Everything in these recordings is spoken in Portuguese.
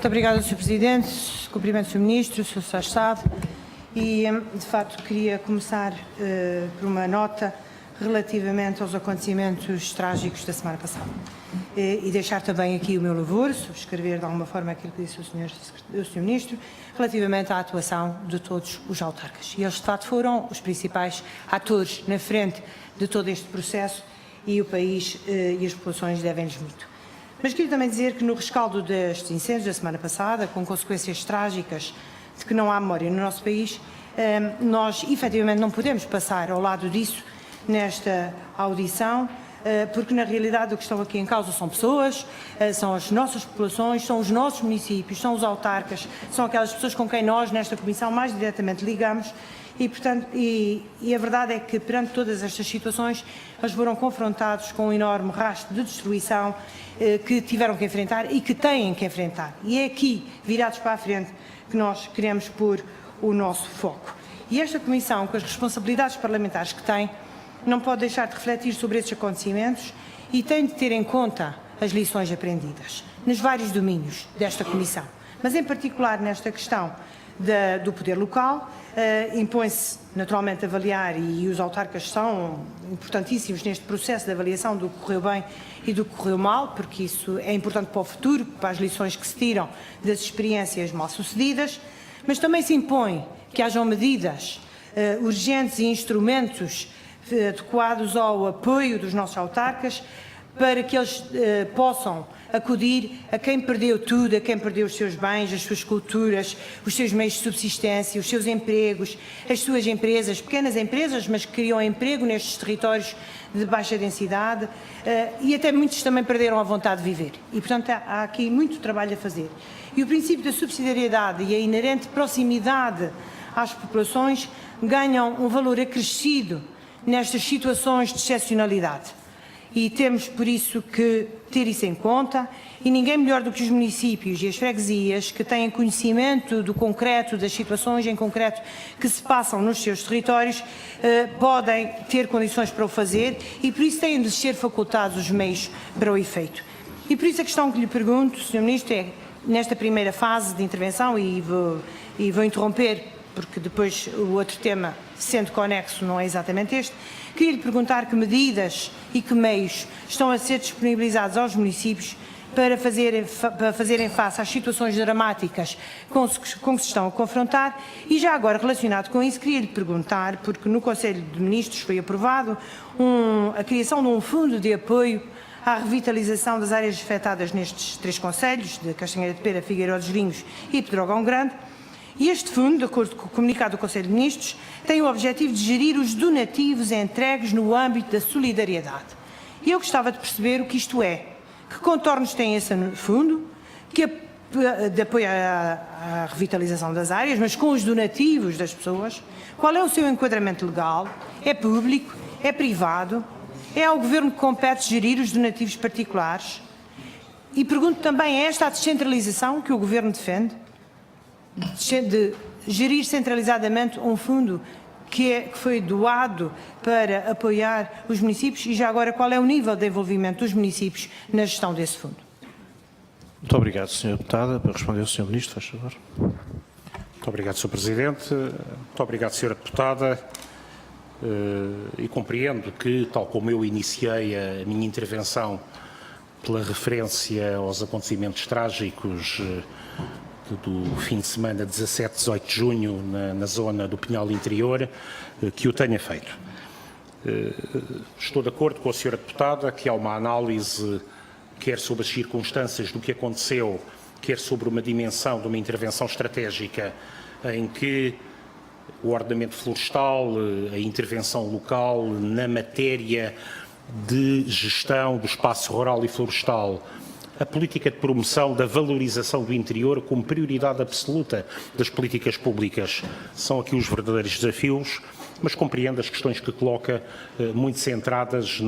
Muito obrigada, Sr. Presidente. Cumprimento o Sr. Ministro, o Sr. Secretário de Estado. E, de facto, queria começar por uma nota relativamente aos acontecimentos trágicos da semana passada. E deixar também aqui o meu louvor, subscrever de alguma forma aquilo que disse o Sr. Ministro, relativamente à atuação de todos os autarcas. E eles, de facto, foram os principais atores na frente de todo este processo e o país e as populações devem-lhes muito. Mas queria também dizer que no rescaldo destes incêndios da semana passada, com consequências trágicas de que não há memória no nosso país, nós efetivamente não podemos passar ao lado disso nesta audição, porque na realidade o que estão aqui em causa são pessoas, são as nossas populações, são os nossos municípios, são os autarcas, são aquelas pessoas com quem nós nesta Comissão mais diretamente ligamos e, portanto, a verdade é que perante todas estas situações eles foram confrontados com um enorme rastro de destruição que tiveram que enfrentar e que têm que enfrentar. E é aqui, virados para a frente, que nós queremos pôr o nosso foco. E esta Comissão, com as responsabilidades parlamentares que tem, não pode deixar de refletir sobre estes acontecimentos e tem de ter em conta as lições aprendidas nos vários domínios desta Comissão. Mas, em particular, nesta questão do poder local, impõe-se naturalmente avaliar, e os autarcas são importantíssimos neste processo de avaliação do que correu bem e do que correu mal, porque isso é importante para o futuro, para as lições que se tiram das experiências mal-sucedidas, mas também se impõe que hajam medidas urgentes e instrumentos adequados ao apoio dos nossos autarcas para que eles possam acudir a quem perdeu tudo, a quem perdeu os seus bens, as suas culturas, os seus meios de subsistência, os seus empregos, as suas empresas, pequenas empresas, mas que criam emprego nestes territórios de baixa densidade e até muitos também perderam a vontade de viver. E, portanto, há aqui muito trabalho a fazer. E o princípio da subsidiariedade e a inerente proximidade às populações ganham um valor acrescido nestas situações de excepcionalidade. E temos, por isso, que ter isso em conta, e ninguém melhor do que os municípios e as freguesias que têm conhecimento do concreto, das situações em concreto que se passam nos seus territórios, podem ter condições para o fazer e por isso têm de ser facultados os meios para o efeito. E por isso a questão que lhe pergunto, Sr. Ministro, é, nesta primeira fase de intervenção, e vou interromper, porque depois o outro tema, sendo conexo, não é exatamente este, queria lhe perguntar que medidas e que meios estão a ser disponibilizados aos municípios para fazerem face às situações dramáticas com que se estão a confrontar e já agora relacionado com isso queria lhe perguntar, porque no Conselho de Ministros foi aprovado a criação de um fundo de apoio à revitalização das áreas afetadas nestes três concelhos, de Castanheira de Pera, Figueiró dos Vinhos e Pedrógão Grande. E este fundo, de acordo com o comunicado do Conselho de Ministros, tem o objetivo de gerir os donativos entregues no âmbito da solidariedade. E eu gostava de perceber o que isto é, que contornos tem esse fundo, de apoio à revitalização das áreas, mas com os donativos das pessoas, qual é o seu enquadramento legal, é público, é privado, é ao Governo que compete gerir os donativos particulares? E pergunto também, é esta a descentralização que o Governo defende? De gerir centralizadamente um fundo que foi doado para apoiar os municípios e já agora qual é o nível de envolvimento dos municípios na gestão desse fundo? Muito obrigado, Sra. Deputada. Para responder o Sr. Ministro, faz favor. Muito obrigado, Sr. Presidente. Muito obrigado, Sra. Deputada. E compreendo que, tal como eu iniciei a minha intervenção pela referência aos acontecimentos trágicos do fim de semana 17, 18 de junho na zona do Pinhal Interior, que o tenha feito. Estou de acordo com a Sra. Deputada que há uma análise, quer sobre as circunstâncias do que aconteceu, quer sobre uma dimensão de uma intervenção estratégica em que o ordenamento florestal, a intervenção local na matéria de gestão do espaço rural e florestal, a política de promoção da valorização do interior como prioridade absoluta das políticas públicas. São aqui os verdadeiros desafios, mas compreendo as questões que coloca muito centradas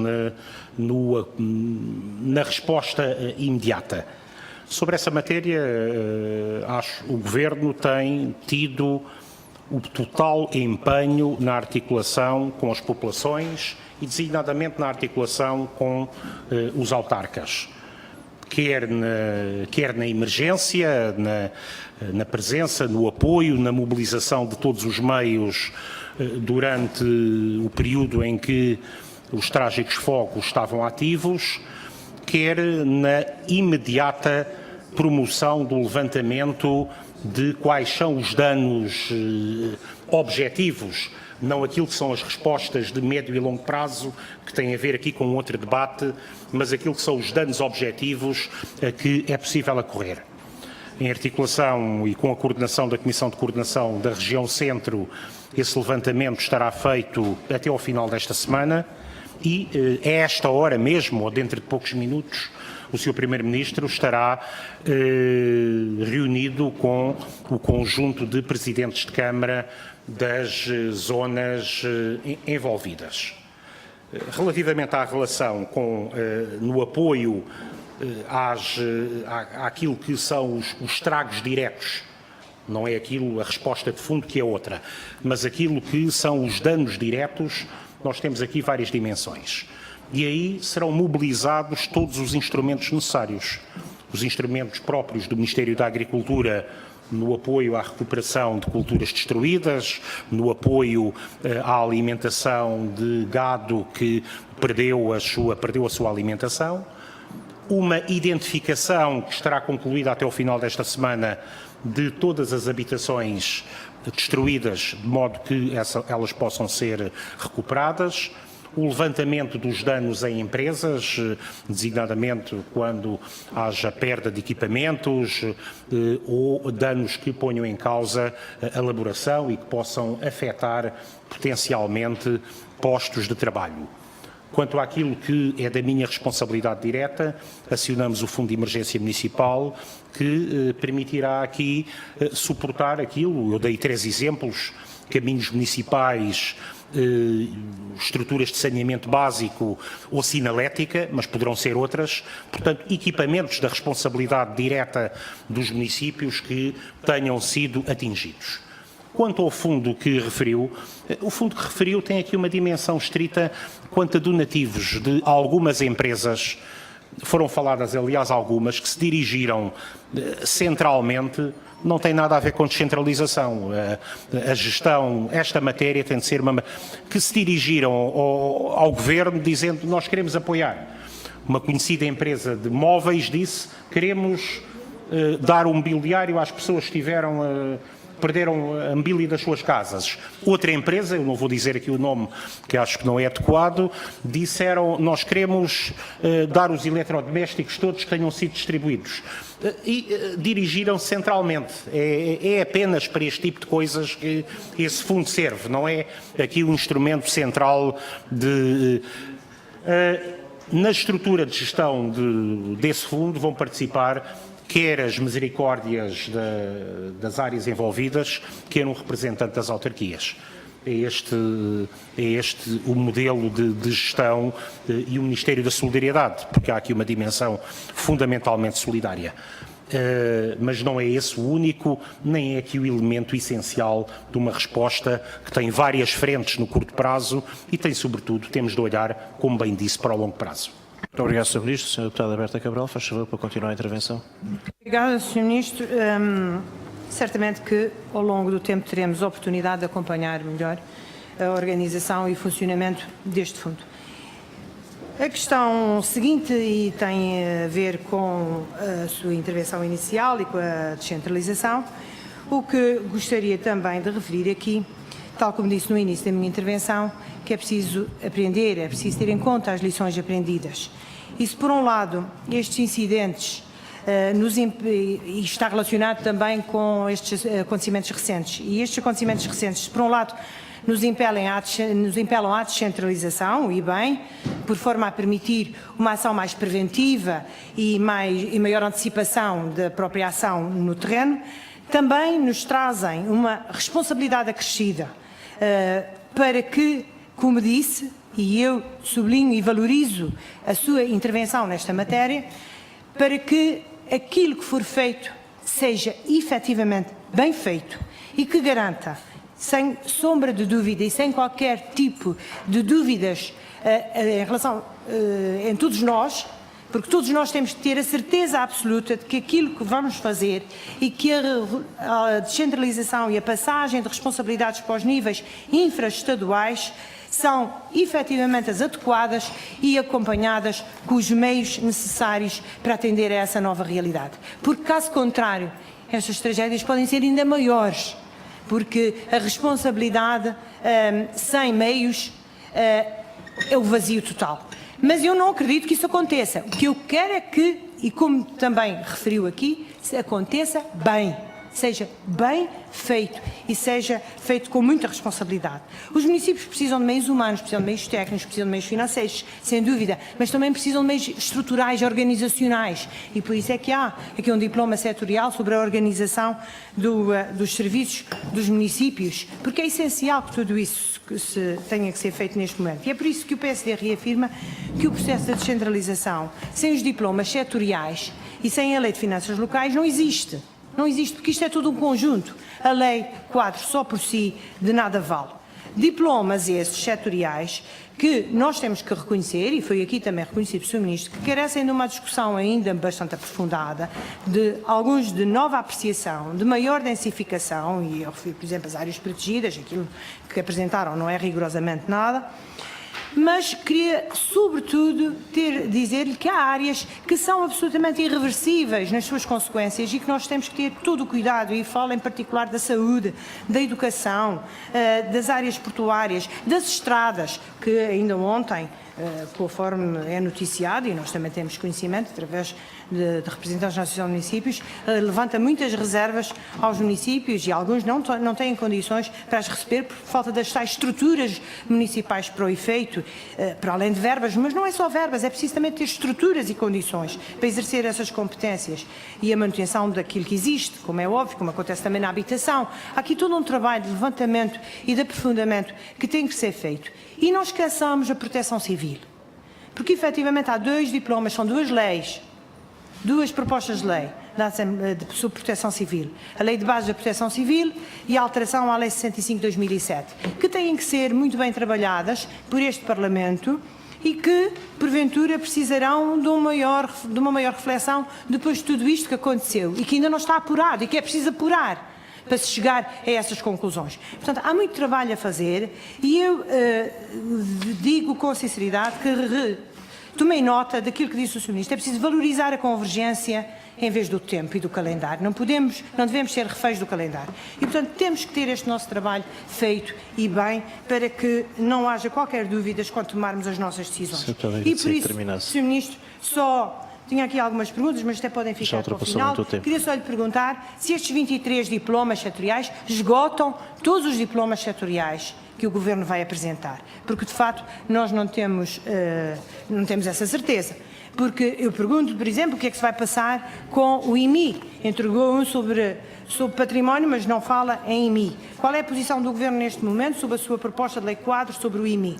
na resposta imediata. Sobre essa matéria, acho que o Governo tem tido o total empenho na articulação com as populações e designadamente na articulação com os autarcas. quer na emergência, na presença, no apoio, na mobilização de todos os meios durante o período em que os trágicos fogos estavam ativos, quer na imediata promoção do levantamento de quais são os danos objetivos, não aquilo que são as respostas de médio e longo prazo, que têm a ver aqui com outro debate, mas aquilo que são os danos objetivos a que é possível ocorrer. Em articulação e com a coordenação da Comissão de Coordenação da Região Centro, esse levantamento estará feito até ao final desta semana e a esta hora mesmo, ou dentro de poucos minutos, o Sr. Primeiro-Ministro estará reunido com o conjunto de presidentes de Câmara das zonas envolvidas. Relativamente à relação no apoio àquilo que são os estragos diretos, não é aquilo, a resposta de fundo que é outra, mas aquilo que são os danos diretos, nós temos aqui várias dimensões. E aí serão mobilizados todos os instrumentos necessários, os instrumentos próprios do Ministério da Agricultura no apoio à recuperação de culturas destruídas, no apoio à alimentação de gado que perdeu a sua alimentação, uma identificação que estará concluída até ao final desta semana de todas as habitações destruídas, de modo que elas possam ser recuperadas, o levantamento dos danos em empresas, designadamente quando haja perda de equipamentos ou danos que ponham em causa a elaboração e que possam afetar potencialmente postos de trabalho. Quanto àquilo que é da minha responsabilidade direta, acionamos o Fundo de Emergência Municipal, que permitirá aqui suportar aquilo. Eu dei 3 exemplos: caminhos municipais, estruturas de saneamento básico ou sinalética, mas poderão ser outras, portanto, equipamentos da responsabilidade direta dos municípios que tenham sido atingidos. Quanto ao fundo que referiu, o fundo que referiu tem aqui uma dimensão estrita quanto a donativos de algumas empresas. Foram faladas, aliás, algumas que se dirigiram centralmente. Não tem nada a ver com descentralização. A gestão, esta matéria tem de ser uma que se dirigiram ao Governo dizendo: nós queremos apoiar. Uma conhecida empresa de móveis disse: queremos dar o mobiliário às pessoas que perderam a mobília das suas casas. Outra empresa, eu não vou dizer aqui o nome, que acho que não é adequado, disseram: nós queremos dar os eletrodomésticos todos que tenham sido distribuídos. E dirigiram-se centralmente. É apenas para este tipo de coisas que esse fundo serve, não é aqui o instrumento central na estrutura de gestão desse fundo vão participar quer as misericórdias das áreas envolvidas, quer um representante das autarquias. É este o modelo de gestão e o Ministério da Solidariedade, porque há aqui uma dimensão fundamentalmente solidária. Mas não é esse o único, nem é aqui o elemento essencial de uma resposta que tem várias frentes no curto prazo e tem, sobretudo, temos de olhar, como bem disse, para o longo prazo. Muito obrigado, Sr. Ministro. Sra. Deputada Berta Cabral, faz favor para continuar a intervenção. Obrigada, Sr. Ministro. Certamente que ao longo do tempo teremos a oportunidade de acompanhar melhor a organização e funcionamento deste fundo. A questão seguinte, e tem a ver com a sua intervenção inicial e com a descentralização, o que gostaria também de referir aqui, tal como disse no início da minha intervenção, que é preciso aprender, é preciso ter em conta as lições aprendidas. E se por um lado estes incidentes e está relacionado também com estes acontecimentos recentes. E estes acontecimentos recentes, por um lado, nos impelam à descentralização, e bem, por forma a permitir uma ação mais preventiva e maior antecipação da própria ação no terreno, também nos trazem uma responsabilidade acrescida para que, como disse, e eu sublinho e valorizo a sua intervenção nesta matéria, para que aquilo que for feito seja efetivamente bem feito e que garanta, sem sombra de dúvida e sem qualquer tipo de dúvidas em relação em todos nós, porque todos nós temos que ter a certeza absoluta de que aquilo que vamos fazer e que a descentralização e a passagem de responsabilidades para os níveis infraestaduais são efetivamente as adequadas e acompanhadas com os meios necessários para atender a essa nova realidade. Porque, caso contrário, estas tragédias podem ser ainda maiores, porque a responsabilidade sem meios é o vazio total. Mas eu não acredito que isso aconteça. O que eu quero é que, e como também referiu aqui, aconteça bem. Seja bem feito e seja feito com muita responsabilidade. Os municípios precisam de meios humanos, precisam de meios técnicos, precisam de meios financeiros, sem dúvida, mas também precisam de meios estruturais, organizacionais, e por isso é que há aqui um diploma setorial sobre a organização dos serviços dos municípios, porque é essencial que tudo isso tenha que ser feito neste momento. E é por isso que o PSD reafirma que o processo da descentralização, sem os diplomas setoriais e sem a Lei de Finanças Locais, não existe. Não existe, porque isto é tudo um conjunto. A Lei quadro só por si de nada vale. Diplomas esses setoriais que nós temos que reconhecer, e foi aqui também reconhecido pelo Sr. Ministro, que carecem de uma discussão ainda bastante aprofundada, de alguns de nova apreciação, de maior densificação, e eu refiro, por exemplo, as áreas protegidas, aquilo que apresentaram não é rigorosamente nada, mas queria, sobretudo, dizer-lhe que há áreas que são absolutamente irreversíveis nas suas consequências e que nós temos que ter todo o cuidado, e falo em particular da saúde, da educação, das áreas portuárias, das estradas, que ainda ontem, conforme é noticiado, e nós também temos conhecimento através de representantes na Associação de Municípios, levanta muitas reservas aos municípios, e alguns não têm condições para as receber por falta das tais estruturas municipais para o efeito, para além de verbas, mas não é só verbas, é preciso também ter estruturas e condições para exercer essas competências e a manutenção daquilo que existe, como é óbvio, como acontece também na habitação. Há aqui todo um trabalho de levantamento e de aprofundamento que tem que ser feito. E não esqueçamos a proteção civil, porque efetivamente há dois diplomas, são duas leis, duas propostas de lei sobre proteção civil. A Lei de Base da Proteção Civil e a alteração à Lei 65 de 2007, que têm que ser muito bem trabalhadas por este Parlamento e que, porventura, precisarão de uma maior reflexão depois de tudo isto que aconteceu e que ainda não está apurado e que é preciso apurar para se chegar a essas conclusões. Portanto, há muito trabalho a fazer e eu digo com sinceridade que tomei nota daquilo que disse o Sr. Ministro. É preciso valorizar a convergência em vez do tempo e do calendário. Não devemos ser reféns do calendário. E, portanto, temos que ter este nosso trabalho feito e bem para que não haja qualquer dúvida quando tomarmos as nossas decisões. E por isso, Sr. Ministro, só tinha aqui algumas perguntas, mas até podem ficar para o final. Queria só lhe perguntar se estes 23 diplomas setoriais esgotam todos os diplomas setoriais que o Governo vai apresentar, porque de facto nós não temos essa certeza. Porque eu pergunto, por exemplo, o que é que se vai passar com o IMI? Entregou um sobre património, mas não fala em IMI. Qual é a posição do Governo neste momento sobre a sua proposta de lei quadro sobre o IMI?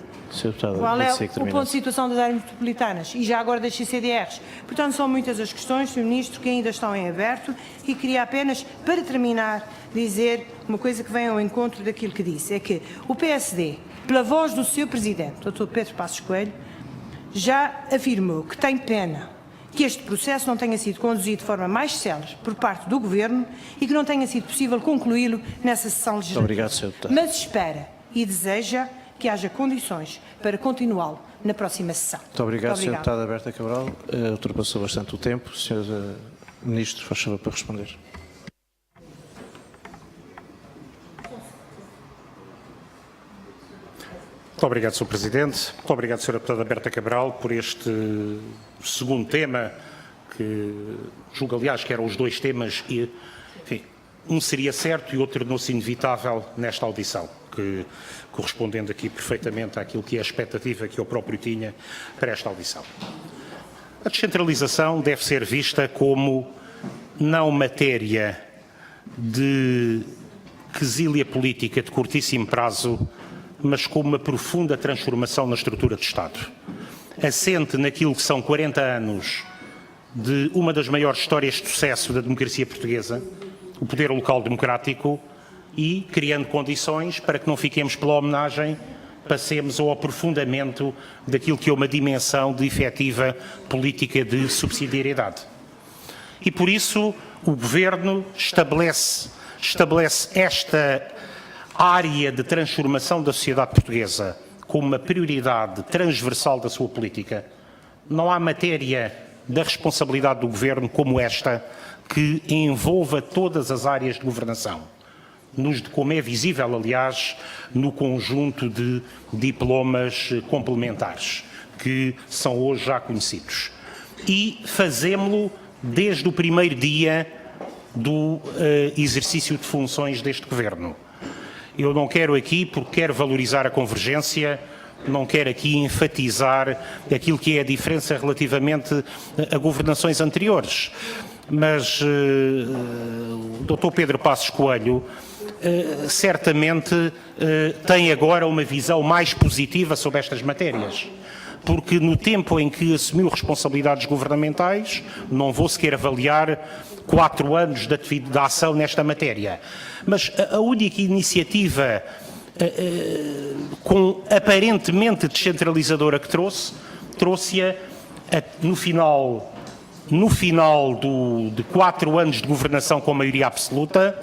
Qual é o ponto de situação das áreas metropolitanas e já agora das CCDRs? Portanto, são muitas as questões, Sr. Ministro, que ainda estão em aberto e queria apenas, para terminar, dizer uma coisa que vem ao encontro daquilo que disse, é que o PSD, pela voz do seu Presidente, Dr. Pedro Passos Coelho, já afirmou que tem pena que este processo não tenha sido conduzido de forma mais célere por parte do Governo e que não tenha sido possível concluí-lo nessa sessão legislativa. Obrigado, Sr. Deputado. Mas espera e deseja que haja condições para continuá-lo na próxima sessão. Muito obrigado, Sr. Deputada Berta Cabral. Ultrapassou bastante o tempo. Sr. Ministro, faz favor para responder. Muito obrigado, Sr. Presidente. Muito obrigado, Sra. Deputada Berta Cabral, por este segundo tema, que julgo, aliás, que eram os dois temas, e, enfim, um seria certo e outro tornou-se inevitável nesta audição, que, correspondendo aqui perfeitamente àquilo que é a expectativa que eu próprio tinha para esta audição. A descentralização deve ser vista como não matéria de quesília política de curtíssimo prazo, mas com uma profunda transformação na estrutura de Estado. Assente naquilo que são 40 anos de uma das maiores histórias de sucesso da democracia portuguesa, o poder local democrático, e criando condições para que não fiquemos pela homenagem passemos ao aprofundamento daquilo que é uma dimensão de efetiva política de subsidiariedade. E por isso o Governo estabelece esta área de transformação da sociedade portuguesa como uma prioridade transversal da sua política. Não há matéria da responsabilidade do Governo como esta que envolva todas as áreas de governação, como é visível, aliás, no conjunto de diplomas complementares que são hoje já conhecidos. E fazemo-lo desde o primeiro dia do exercício de funções deste Governo. Eu não quero aqui, porque quero valorizar a convergência, não quero aqui enfatizar aquilo que é a diferença relativamente a governações anteriores. Mas o Dr. Pedro Passos Coelho certamente tem agora uma visão mais positiva sobre estas matérias. Porque no tempo em que assumiu responsabilidades governamentais, não vou sequer avaliar 4 anos de ação nesta matéria, mas a única iniciativa aparentemente descentralizadora que trouxe-a no final de 4 anos de governação com maioria absoluta,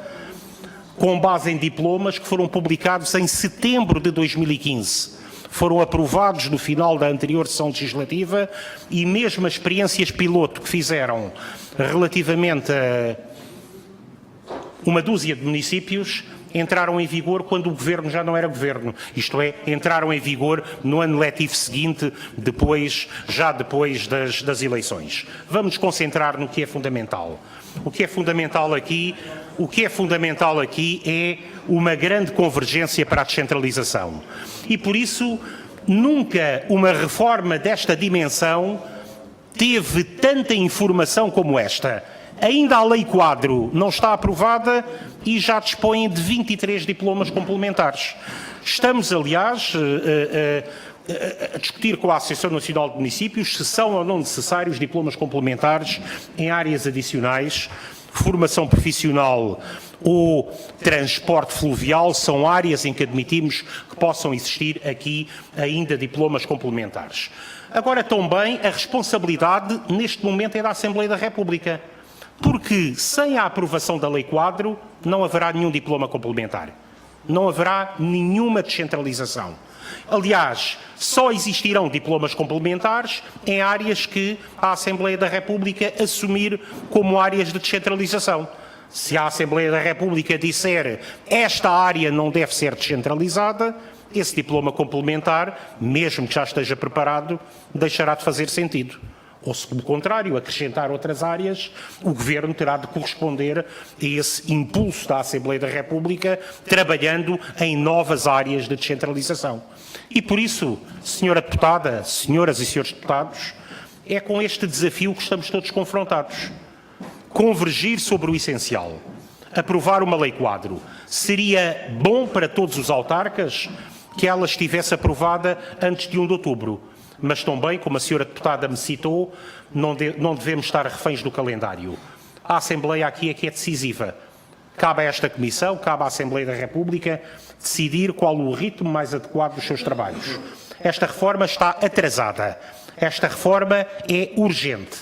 com base em diplomas que foram publicados em setembro de 2015. Foram aprovados no final da anterior sessão legislativa e mesmo as experiências piloto que fizeram relativamente a uma dúzia de municípios entraram em vigor quando o Governo já não era Governo. Isto é, entraram em vigor no ano letivo seguinte, já depois das eleições. Vamos nos concentrar no que é fundamental. O que é fundamental aqui é uma grande convergência para a descentralização. E por isso, nunca uma reforma desta dimensão teve tanta informação como esta. Ainda a Lei Quadro não está aprovada e já dispõe de 23 diplomas complementares. Estamos, aliás, a discutir com a Associação Nacional de Municípios se são ou não necessários diplomas complementares em áreas adicionais. Formação profissional ou transporte fluvial são áreas em que admitimos que possam existir aqui ainda diplomas complementares. Agora, também, a responsabilidade neste momento é da Assembleia da República, porque sem a aprovação da Lei Quadro não haverá nenhum diploma complementar, não haverá nenhuma descentralização. Aliás, só existirão diplomas complementares em áreas que a Assembleia da República assumir como áreas de descentralização. Se a Assembleia da República disser esta área não deve ser descentralizada, esse diploma complementar, mesmo que já esteja preparado, deixará de fazer sentido. Ou, se pelo contrário, acrescentar outras áreas, o Governo terá de corresponder a esse impulso da Assembleia da República, trabalhando em novas áreas de descentralização. E por isso, Senhora Deputada, Senhoras e Senhores Deputados, é com este desafio que estamos todos confrontados. Convergir sobre o essencial. Aprovar uma Lei Quadro. Seria bom para todos os autarcas que ela estivesse aprovada antes de 1 de outubro. Mas também, como a senhora deputada me citou, não devemos estar reféns do calendário. A Assembleia aqui é que é decisiva. Cabe a esta Comissão, cabe à Assembleia da República, decidir qual o ritmo mais adequado dos seus trabalhos. Esta reforma está atrasada. Esta reforma é urgente.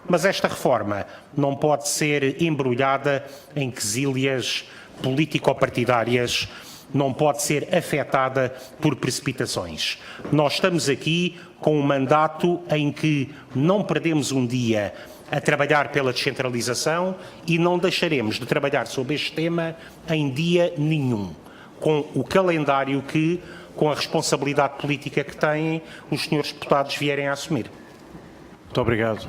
Mas esta reforma não pode ser embrulhada em quesílias político-partidárias, não pode ser afetada por precipitações. Nós estamos aqui com um mandato em que não perdemos um dia a trabalhar pela descentralização e não deixaremos de trabalhar sobre este tema em dia nenhum, com o calendário que, com a responsabilidade política que têm, os senhores deputados vierem a assumir. Muito obrigado.